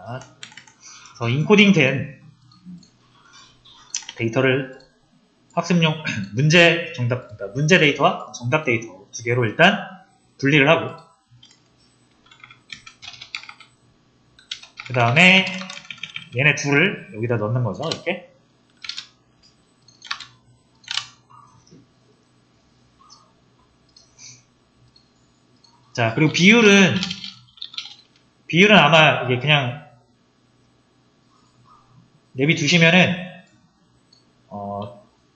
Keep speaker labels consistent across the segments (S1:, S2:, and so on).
S1: 자, 그래서 인코딩된 데이터를 학습용 문제 데이터와 정답 데이터 두 개로 일단 분리를 하고, 그 다음에 얘네 둘을 여기다 넣는 거죠. 이렇게. 자, 그리고 비율은 아마 이게 그냥 내비 두시면은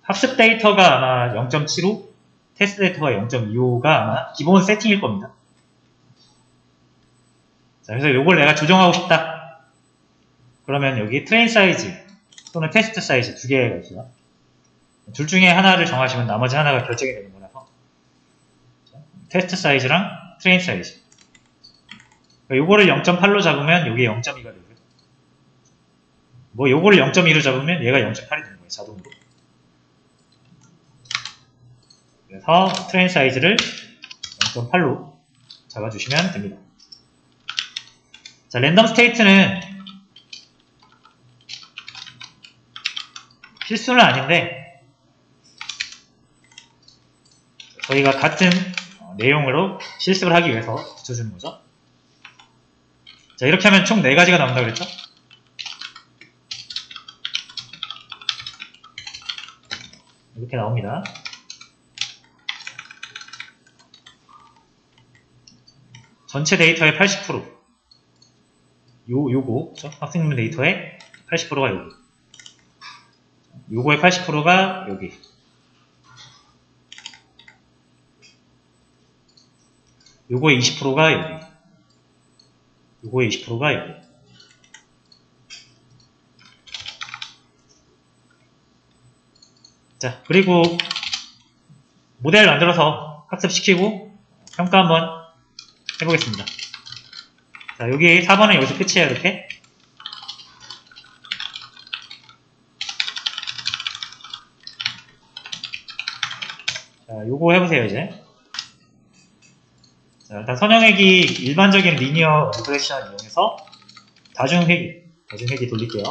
S1: 학습 데이터가 아마 0.75, 테스트 데이터가 0.25가 아마 기본 세팅일 겁니다. 자, 그래서 요걸 내가 조정하고 싶다. 그러면 여기 트레인 사이즈 또는 테스트 사이즈 두 개가 있어요. 둘 중에 하나를 정하시면 나머지 하나가 결정이 되는 거라서. 테스트 사이즈랑 트레인 사이즈. 요거를 0.8로 잡으면 요게 0.2가 되고요. 뭐 요거를 0.2로 잡으면 얘가 0.8이 되는 거예요. 자동으로. 그래서 트레인 사이즈를 0.8로 잡아주시면 됩니다. 자, 랜덤 스테이트는 필수는 아닌데 저희가 같은 내용으로 실습을 하기 위해서 붙여주는 거죠. 자, 이렇게 하면 총 4가지가 나온다고 그랬죠? 이렇게 나옵니다. 전체 데이터의 80%. 요거, 그렇죠? 학생님 데이터의 80%가 여기. 요거의 80%가 여기. 요거의 20%가 여기. 요거의 20%가 여기. 자, 그리고 모델 만들어서 학습시키고 평가 한번 해보겠습니다. 자, 여기 4번은 여기서 끝이에요. 이렇게. 자, 요거 해보세요, 이제. 자, 일단 선형회기, 일반적인 리니어 리그레션 이용해서 다중회기 돌릴게요.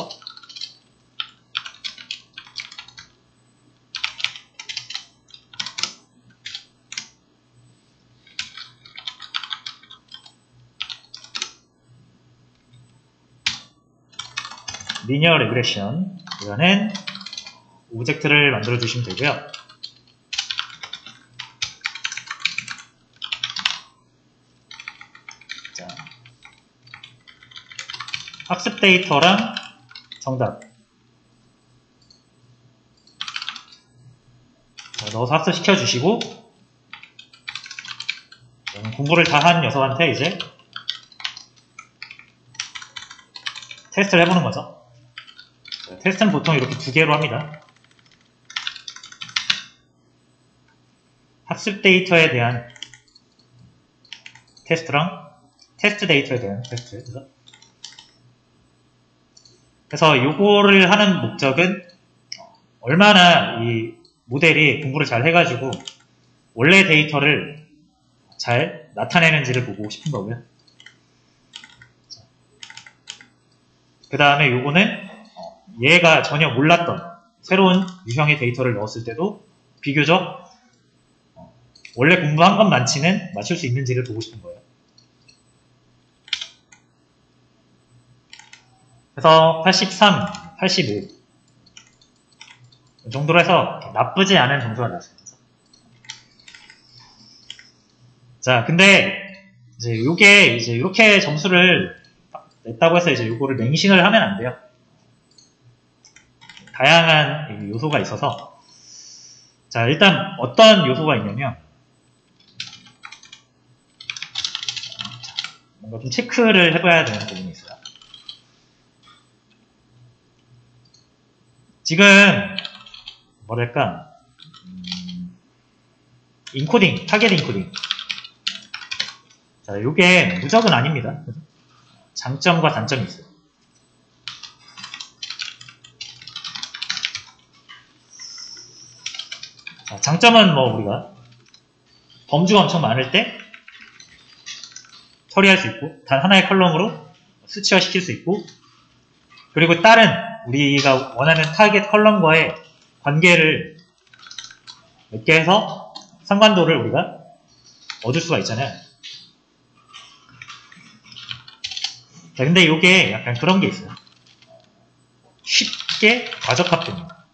S1: 리니어 리그레션, 이거는 오브젝트를 만들어 주시면 되고요. 자, 학습 데이터랑 정답 넣어서 학습시켜 주시고, 공부를 다 한 녀석한테 이제 테스트를 해보는 거죠. 자, 테스트는 보통 이렇게 2개로 합니다. 학습 데이터에 대한 테스트랑 테스트 데이터에 대한 테스트. 그래서 요거를 하는 목적은 얼마나 이 모델이 공부를 잘 해가지고 원래 데이터를 잘 나타내는지를 보고 싶은 거고요. 그 다음에 요거는 얘가 전혀 몰랐던 새로운 유형의 데이터를 넣었을 때도 비교적 원래 공부한 것만치는 맞출 수 있는지를 보고 싶은 거예요. 그래서 83, 85 이 정도로 해서 나쁘지 않은 점수가 나왔습니다. 자, 근데 이제 요게 이제 이렇게 점수를 냈다고 해서 이제 요거를 맹신을 하면 안 돼요. 다양한 요소가 있어서. 자, 일단 어떤 요소가 있냐면 뭔가 좀 체크를 해봐야 되는 부분이 있어요. 지금 뭐랄까 인코딩, 타겟 인코딩. 자, 요게 무적은 아닙니다. 장점과 단점이 있어요. 자, 장점은 뭐 우리가 범주가 엄청 많을 때 처리할 수 있고 단 하나의 컬럼으로 수치화 시킬 수 있고, 그리고 다른 우리가 원하는 타겟 컬럼과의 관계를 몇 개 해서 상관도를 우리가 얻을 수가 있잖아요. 자, 근데 이게 약간 그런 게 있어요. 쉽게 과적합됩니다.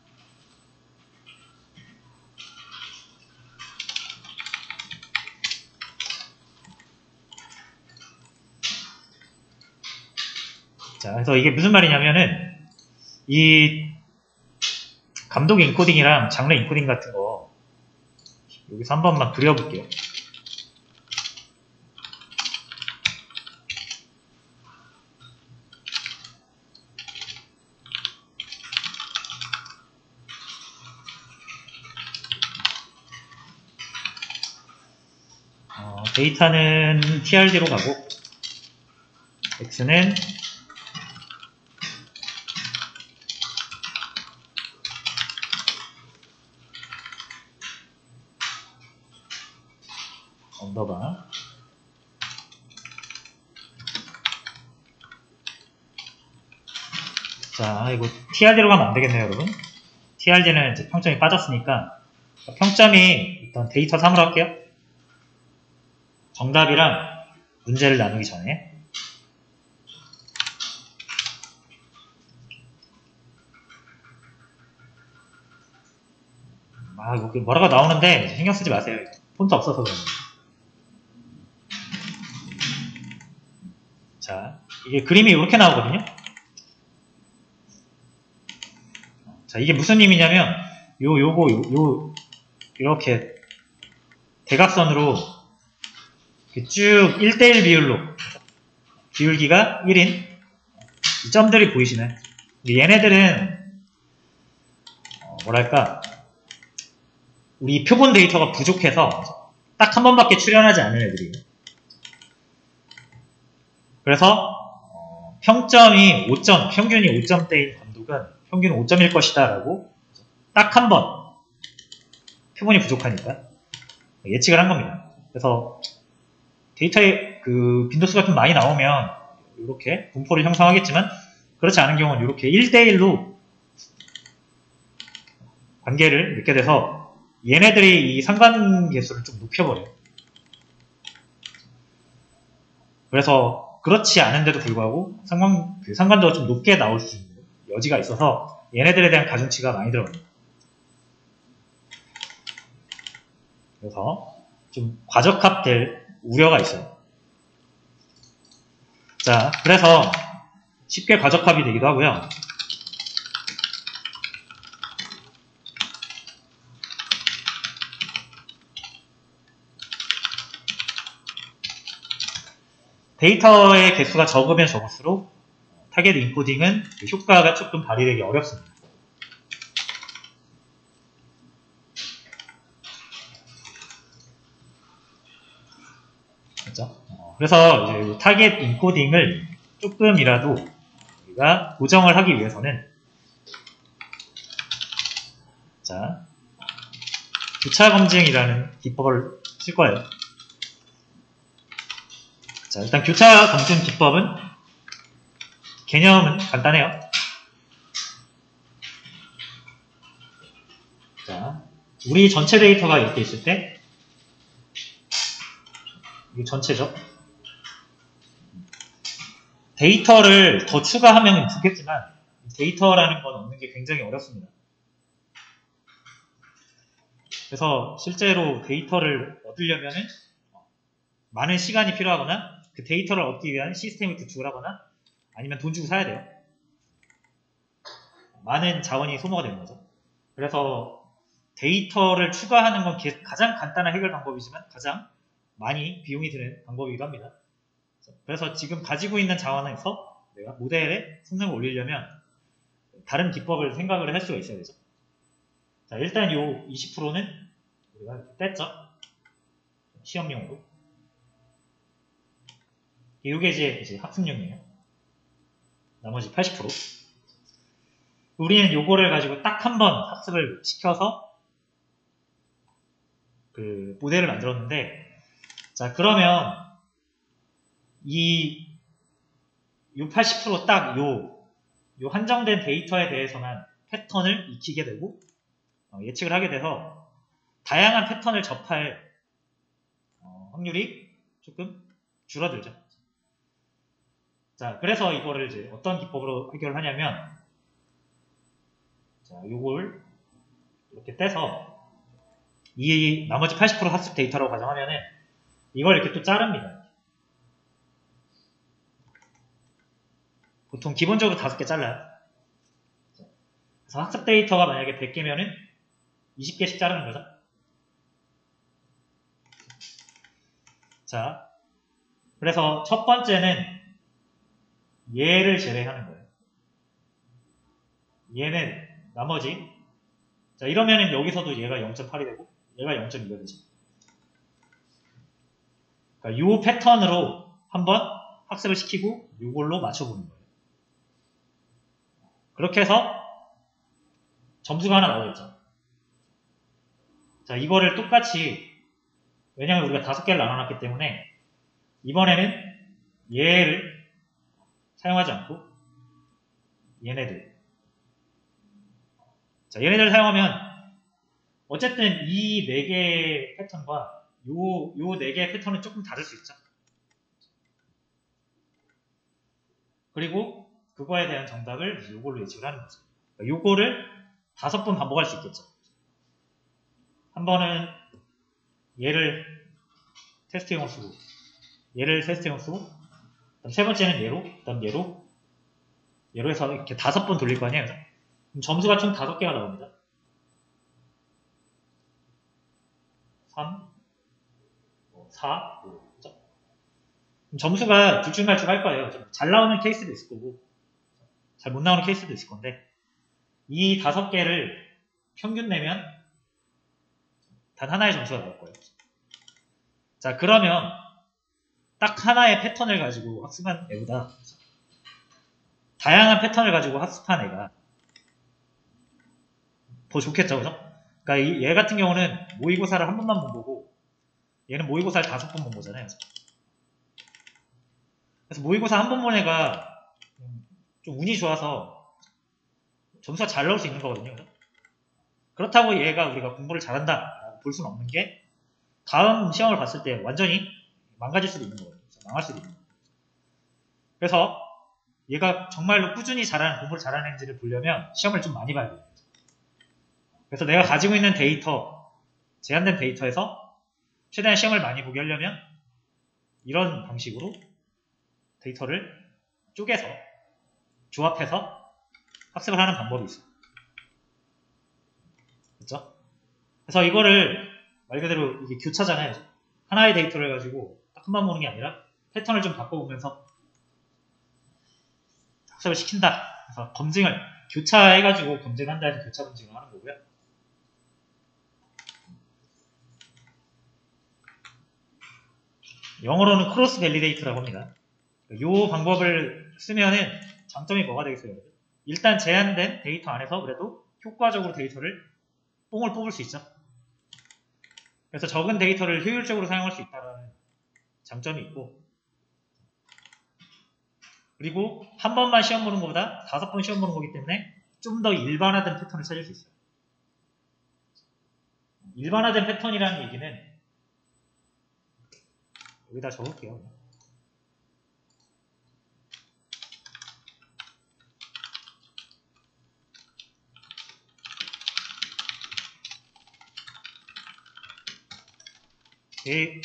S1: 자, 그래서 이게 무슨 말이냐면은, 이 감독 인코딩이랑 장르 인코딩 같은 거, 여기서 한 번만 그려볼게요. 데이터는 TRD로 가고, X는 언더바. 자, 이거 TRD로 가면 안 되겠네요, 여러분. TRD는 이제 평점이 빠졌으니까, 평점이 일단 데이터 3으로 할게요. 정답이랑 문제를 나누기 전에. 이거 뭐라고 나오는데 신경 쓰지 마세요. 폰트 없어서 그래요. 자, 이게 그림이 이렇게 나오거든요. 자, 이게 무슨 의미냐면, 요거, 이렇게 대각선으로 쭉 1대1 비율로, 비율기가 1인, 이 점들이 보이시나요? 얘네들은, 뭐랄까, 우리 표본 데이터가 부족해서 딱 한 번밖에 출현하지 않은 애들이에요. 그래서, 평점이 5점, 평균이 5점대인 감독은 평균 5점일 것이다 라고 딱 한 번 표본이 부족하니까 예측을 한 겁니다. 그래서 데이터에 그 빈도수가 좀 많이 나오면 이렇게 분포를 형성하겠지만, 그렇지 않은 경우는 이렇게 1대1로 관계를 맺게 돼서 얘네들이 이 상관계수를 좀 높여버려요. 그래서 그렇지 않은데도 불구하고 상관도가 좀 높게 나올 수 있는 여지가 있어서 얘네들에 대한 가중치가 많이 들어갑니다. 그래서 좀 과적합될 우려가 있어요. 자, 그래서 쉽게 과적합이 되기도 하고요. 데이터의 개수가 적으면 적을수록 타겟 인코딩은 효과가 조금 발휘되기 어렵습니다. 그렇죠? 그래서 이제 타겟 인코딩을 조금이라도 우리가 고정을 하기 위해서는, 자, 교차 검증이라는 기법을 쓸 거예요. 자, 일단 교차 검증 기법은 개념은 간단해요. 자, 우리 전체 데이터가 이렇게 있을 때, 이게 전체죠. 데이터를 더 추가하면 좋겠지만 데이터라는 건 얻는 게 굉장히 어렵습니다. 그래서 실제로 데이터를 얻으려면은 많은 시간이 필요하거나 그 데이터를 얻기 위한 시스템을 구축을 하거나 아니면 돈 주고 사야 돼요. 많은 자원이 소모가 되는 거죠. 그래서 데이터를 추가하는 건 가장 간단한 해결 방법이지만 가장 많이 비용이 드는 방법이기도 합니다. 그래서 지금 가지고 있는 자원에서 내가 모델의 성능을 올리려면 다른 기법을 생각을 할 수가 있어야 되죠. 자, 일단 요 20%는 우리가 뗐죠. 시험용으로. 이게 이제 학습용이에요. 나머지 80%. 우리는 요거를 가지고 딱 한 번 학습을 시켜서 그 모델을 만들었는데, 자, 그러면 이 요 80% 요 한정된 데이터에 대해서만 패턴을 익히게 되고 예측을 하게 돼서 다양한 패턴을 접할 확률이 조금 줄어들죠. 자, 그래서 이거를 이제 어떤 기법으로 해결을 하냐면, 자, 요걸 이렇게 떼서 이 나머지 80% 학습 데이터라고 가정하면은 이걸 이렇게 또 자릅니다. 보통 기본적으로 5개 잘라요. 그래서 학습 데이터가 만약에 100개면은 20개씩 자르는 거죠. 자, 그래서 첫 번째는 얘를 제외하는 거예요. 얘는 나머지, 자, 이러면은 여기서도 얘가 0.8이 되고 얘가 0.2가 되죠. 그러니까 이 패턴으로 한번 학습을 시키고 이걸로 맞춰보는 거예요. 그렇게 해서 점수가 하나 나오겠죠. 자, 이거를 똑같이, 왜냐면 우리가 5개를 나눠놨기 때문에 이번에는 얘를 사용하지 않고 얘네들, 자, 얘네들 사용하면 어쨌든 이 4개의 패턴과 요 4개의 패턴은 조금 다를 수 있죠. 그리고 그거에 대한 정답을 요걸로 예측을 하는 거죠. 그러니까 요거를 5번 반복할 수 있겠죠. 한 번은 얘를 테스트용으로 쓰고, 얘를 테스트용으로 쓰고, 그다음 세 번째는 얘로, 그다음 얘로 해서 이렇게 5번 돌릴 거 아니에요. 그럼 점수가 총 5개가 나옵니다. 3, 4, 5. 그렇죠? 그럼 점수가 들쭉날쭉 할 거예요. 잘 나오는 케이스도 있을 거고, 잘 못 나오는 케이스도 있을 건데, 이 5개를 평균 내면 단 하나의 점수가 나올 거예요. 자, 그러면 딱 하나의 패턴을 가지고 학습한 애보다 다양한 패턴을 가지고 학습한 애가 더 좋겠죠, 그죠? 그러니까 얘 같은 경우는 모의고사를 한 번만 본 거고, 얘는 모의고사를 5번 본 거잖아요. 그래서 모의고사 한 번 본 애가 좀 운이 좋아서 점수가 잘 나올 수 있는 거거든요. 그죠? 그렇다고 얘가 우리가 공부를 잘한다 볼 수는 없는 게, 다음 시험을 봤을 때 완전히 망가질 수도 있는 거거든요. 망할 수도 있는 거예요. 그래서 얘가 정말로 꾸준히 잘하는, 공부를 잘하는지를 보려면 시험을 좀 많이 봐야 돼요. 그래서 내가 가지고 있는 데이터, 제한된 데이터에서 최대한 시험을 많이 보게 하려면 이런 방식으로 데이터를 쪼개서 조합해서 학습을 하는 방법이 있어요. 그렇죠? 그래서 이거를 말 그대로 이게 교차잖아요. 하나의 데이터를 가지고 딱 한 번 보는 게 아니라 패턴을 좀 바꿔보면서 학습을 시킨다. 그래서 검증을 교차해가지고 검증한다 해서 교차 검증을 하는 거고요. 영어로는 크로스 밸리데이트라고 합니다. 이 방법을 쓰면은 장점이 뭐가 되겠어요? 일단 제한된 데이터 안에서 그래도 효과적으로 데이터를 뽕을 뽑을 수 있죠. 그래서 적은 데이터를 효율적으로 사용할 수 있다는 장점이 있고, 그리고 한 번만 시험 보는 것보다 5번 시험 보는 거기 때문에 좀 더 일반화된 패턴을 찾을 수 있어요. 일반화된 패턴이라는 얘기는 여기다 적을게요.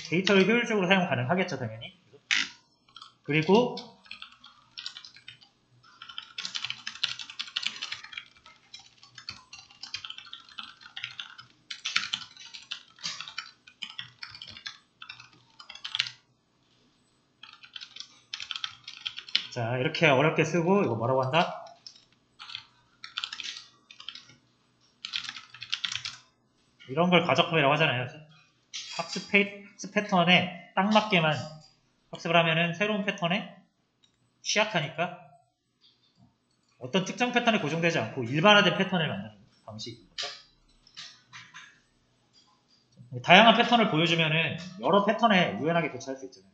S1: 데이터를 효율적으로 사용 가능하겠죠, 당연히. 그리고 자, 이렇게 어렵게 쓰고 이거 뭐라고 한다? 이런 걸 과적함이라고 하잖아요. 학습 패턴에 딱 맞게만 학습을 하면은 새로운 패턴에 취약하니까 어떤 특정 패턴에 고정되지 않고 일반화된 패턴을 만드는 방식인 거죠. 다양한 패턴을 보여주면은 여러 패턴에 유연하게 대처할 수 있잖아요.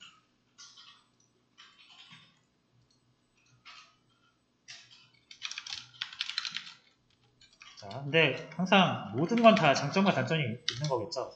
S1: 자, 근데 항상 모든 건 다 장점과 단점이 있는 거겠죠.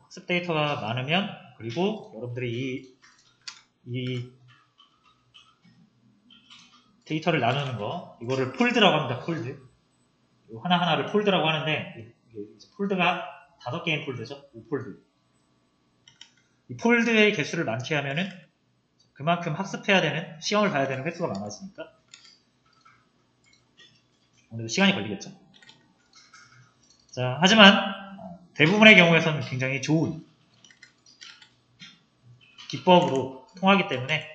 S1: 학습 데이터가 많으면, 그리고 여러분들이 이 데이터를 나누는 거, 이거를 폴드라고 합니다. 폴드. 하나하나를 폴드라고 하는데, 이제 폴드가 5개인 폴드죠. 5폴드. 이 폴드의 개수를 많게 하면은 그만큼 학습해야 되는, 시험을 봐야 되는 횟수가 많아지니까 아무래도 시간이 걸리겠죠. 자, 하지만 대부분의 경우에서는 굉장히 좋은 기법으로 통하기 때문에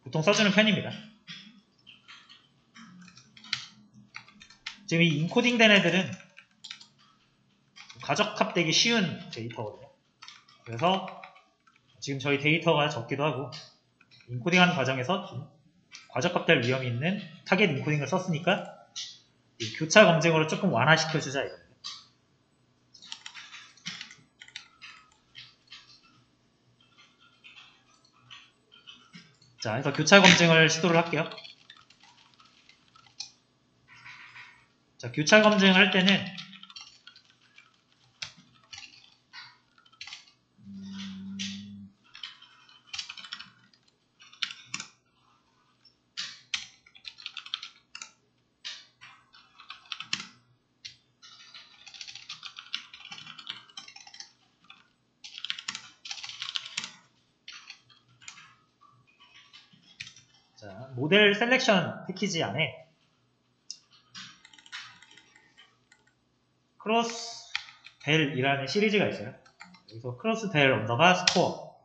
S1: 보통 써주는 편입니다. 지금 이 인코딩 된 애들은 과적합되기 쉬운 데이터거든요. 그래서 지금 저희 데이터가 적기도 하고 인코딩하는 과정에서 좀 과적합될 위험이 있는 타겟 인코딩을 썼으니까 이 교차 검증으로 조금 완화시켜주자 이거예요. 자, 그래서 교차 검증을 시도를 할게요. 자, 교차 검증을 할 때는 자, 모델 셀렉션 패키지 안에 크로스 벨이라는 시리즈가 있어요. 여기서 크로스 벨 언더바 스코어,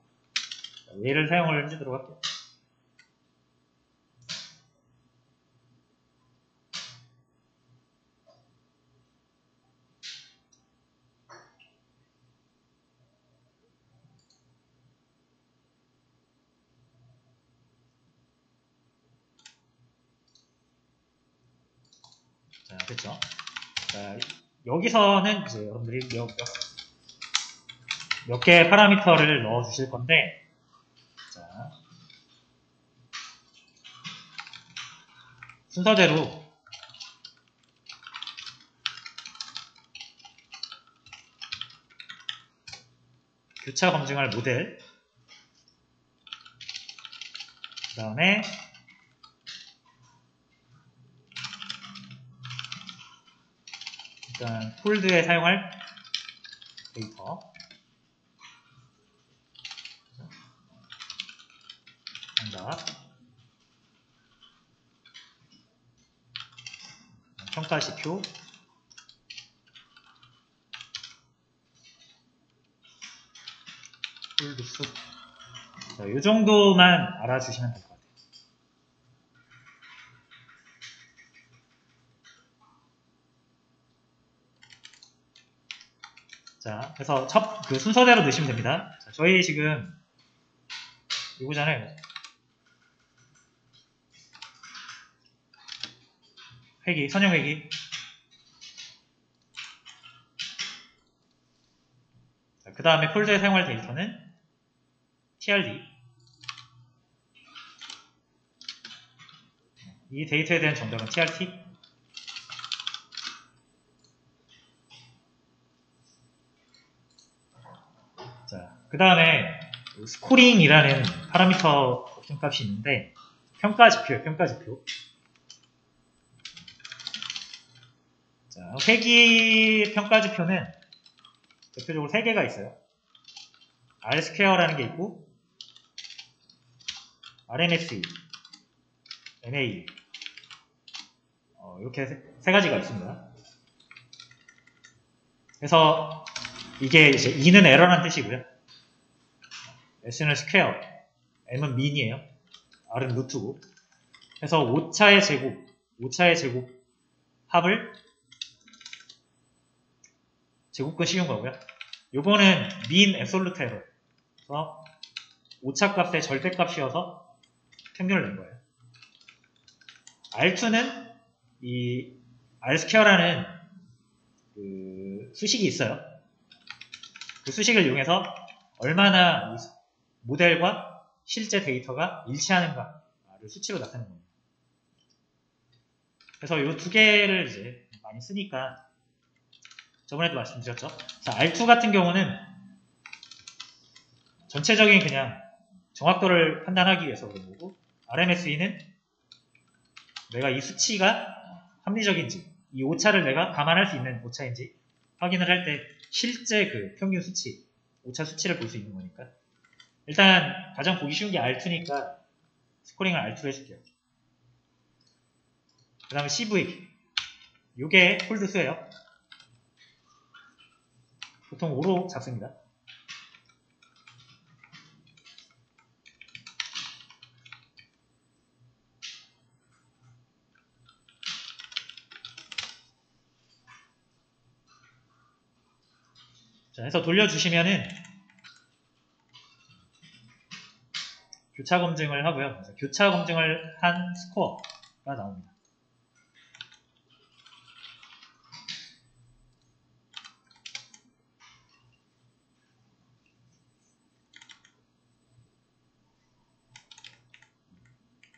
S1: 얘를 사용을 해주도록 할게요. 자, 됐죠? 자, 여기서는 이제 여러분들이 몇 개의 파라미터를 넣어 주실 건데, 자, 순서대로 교차 검증할 모델, 그 다음에 일단 폴드에 사용할 데이터, 정답, 평가 지표, 폴드 수. 자, 이 정도만 알아주시면 될 것 같아요. 자, 그래서 그 순서대로 넣으시면 됩니다. 자, 저희 지금 이거잖아요. 회기, 선형 회기. 그 다음에 폴드에 사용할 데이터는 TRD. 이 데이터에 대한 정답은 TRT. 자, 그 다음에 스코링이라는 파라미터 값이 있는데, 평가 지표예요, 평가 지표. 자, 회기 평가 지표는 대표적으로 3개가 있어요. R스퀘어라는 게 있고, RMSE, NA. 이렇게 세 가지가 있습니다. 그래서 이게 이제 E는 에러라는 뜻이고요. S는 스퀘어, M은 민이에요. R은 루트고. 그래서 5차의 제곱 합을 제곱근 씌운 거고요. 요거는 민 앱솔루트 에러. 그래서 오차값의 절대값이어서 평균을 낸 거예요. R2는 이 Rs퀘어라는 그 수식이 있어요. 그 수식을 이용해서 얼마나 모델과 실제 데이터가 일치하는가를 수치로 나타내는 겁니다. 그래서 이 두 개를 이제 많이 쓰니까 저번에도 말씀드렸죠. 자, R2 같은 경우는 전체적인 그냥 정확도를 판단하기 위해서 그런 거고, RMSE는 내가 이 수치가 합리적인지, 이 오차를 내가 감안할 수 있는 오차인지 확인을 할 때 실제 그 평균 수치, 오차 수치를 볼 수 있는 거니까. 일단 가장 보기 쉬운 게 R2니까 스코링을 R2로 해줄게요. 그 다음에 CV. 요게 홀드 수예요. 보통 5로 잡습니다. 자, 해서 돌려주시면은 교차 검증을 하고요. 교차 검증을 한 스코어가 나옵니다.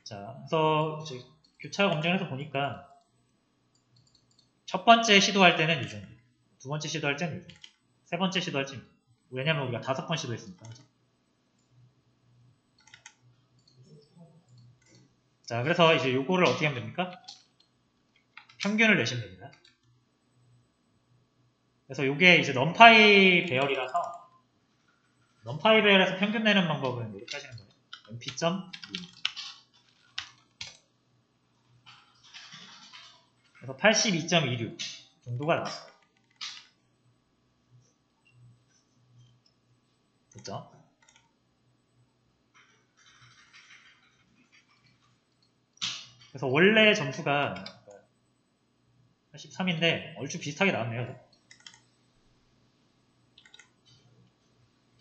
S1: 자, 그래서 이제 교차 검증을 해서 보니까 첫 번째 시도할 때는 이 정도, 두 번째 시도할 때는 이 정도, 세 번째 시도할 때는 왜냐면 우리가 5번 시도했으니까. 자, 그래서 이제 요거를 어떻게 하면 됩니까? 평균을 내시면 됩니다. 그래서 요게 이제 넘파이 배열이라서 넘파이 배열에서 평균 내는 방법은 이렇게 하시는 거예요. np.min. 그래서 82.26 정도가 나왔어요. 됐죠? 그래서 원래 점수가 83인데 얼추 비슷하게 나왔네요.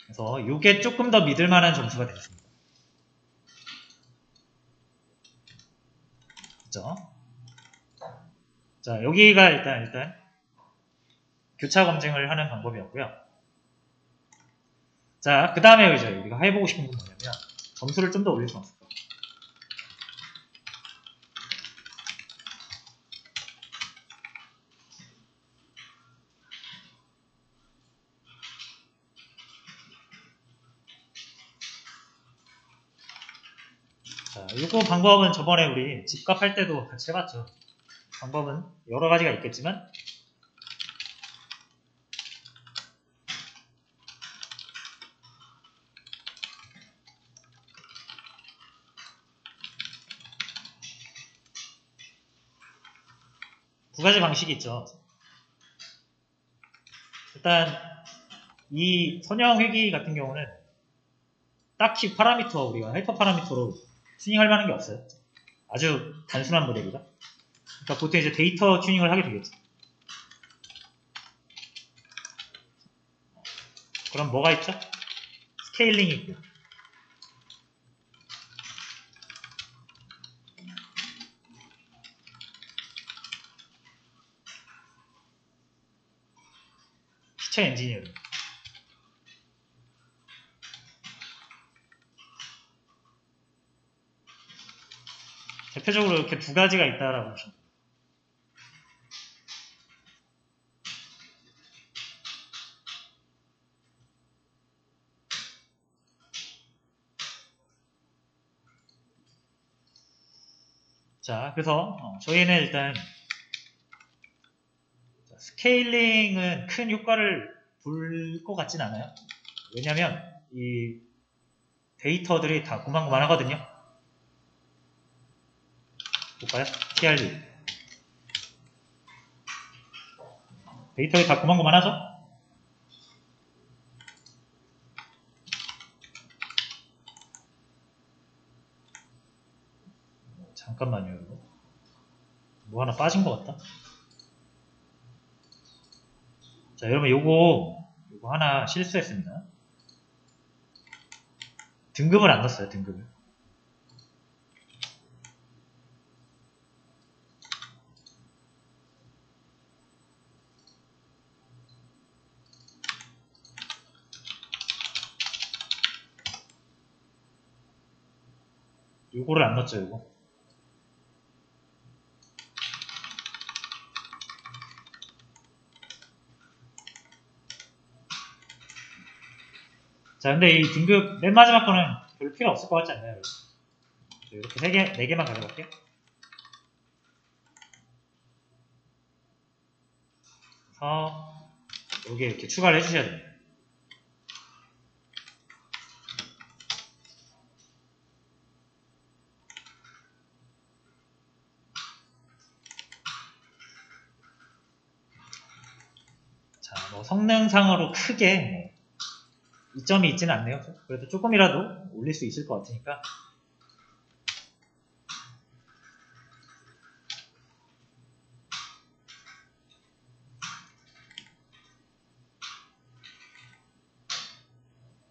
S1: 그래서 이게 조금 더 믿을 만한 점수가 되겠습니다. 그죠? 자, 여기가 일단 교차 검증을 하는 방법이었고요. 자, 그 다음에 이제 우리가 해보고 싶은 건 뭐냐면 점수를 좀 더 올릴 수 없을까? 자, 이거 방법은 저번에 우리 집값 할 때도 같이 해봤죠. 방법은 여러 가지가 있겠지만 두 가지 방식이 있죠. 일단 이 선형 회귀 같은 경우는 딱히 파라미터 우리가 하이퍼 파라미터로 튜닝할 만한 게 없어요. 아주 단순한 모델이다. 그러니까 보통 이제 데이터 튜닝을 하게 되겠죠. 그럼 뭐가 있죠? 스케일링이 있고요. 피처 엔지니어링. 대표적으로 이렇게 두 가지가 있다라고 보시면 됩니다. 자, 그래서 저희는 일단 스케일링은 큰 효과를 볼 것 같진 않아요. 왜냐면 이 데이터들이 다 고만고만하거든요. 볼까요? TRD. 데이터가 다 고만고만하죠? 잠깐만요, 여러분. 뭐 하나 빠진 것 같다. 자, 여러분 요거 하나 실수했습니다. 등급을 안 넣었어요, 등급을. 요거를 안 넣었죠, 요거. 자, 근데 이 등급 맨 마지막 거는 별로 필요 없을 것 같지 않나요? 이렇게 3개, 4개만 가져갈게요. 그래서 여기 이렇게 추가를 해주셔야 됩니다. 자, 뭐 성능상으로 크게 이점이 있지는 않네요. 그래도 조금이라도 올릴 수 있을 것 같으니까.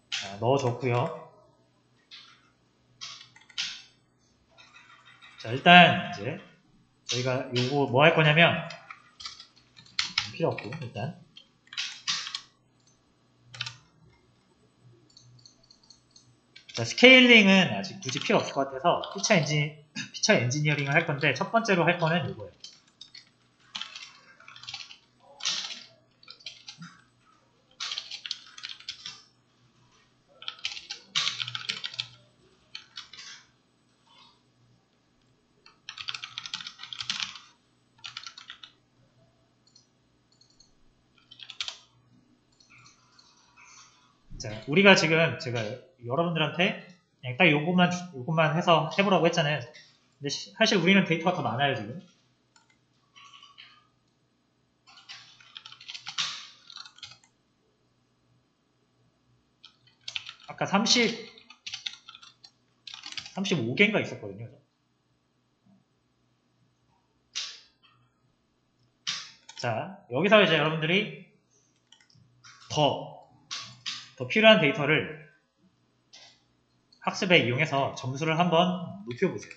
S1: 자, 넣어줬고요. 자, 일단 이제 저희가 요거 뭐 할 거냐면 필요 없고 일단 자, 스케일링은 아직 굳이 필요 없을 것 같아서 피처 엔지니어링을 할 건데 첫 번째로 할 거는 이거예요. 자, 우리가 지금 제가 여러분들한테 그냥 딱 요것만 해서 해보라고 했잖아요. 근데 사실 우리는 데이터가 더 많아요, 지금. 아까 35개인가 있었거든요. 자, 여기서 이제 여러분들이 더 필요한 데이터를 학습에 이용해서 점수를 한번 높여보세요.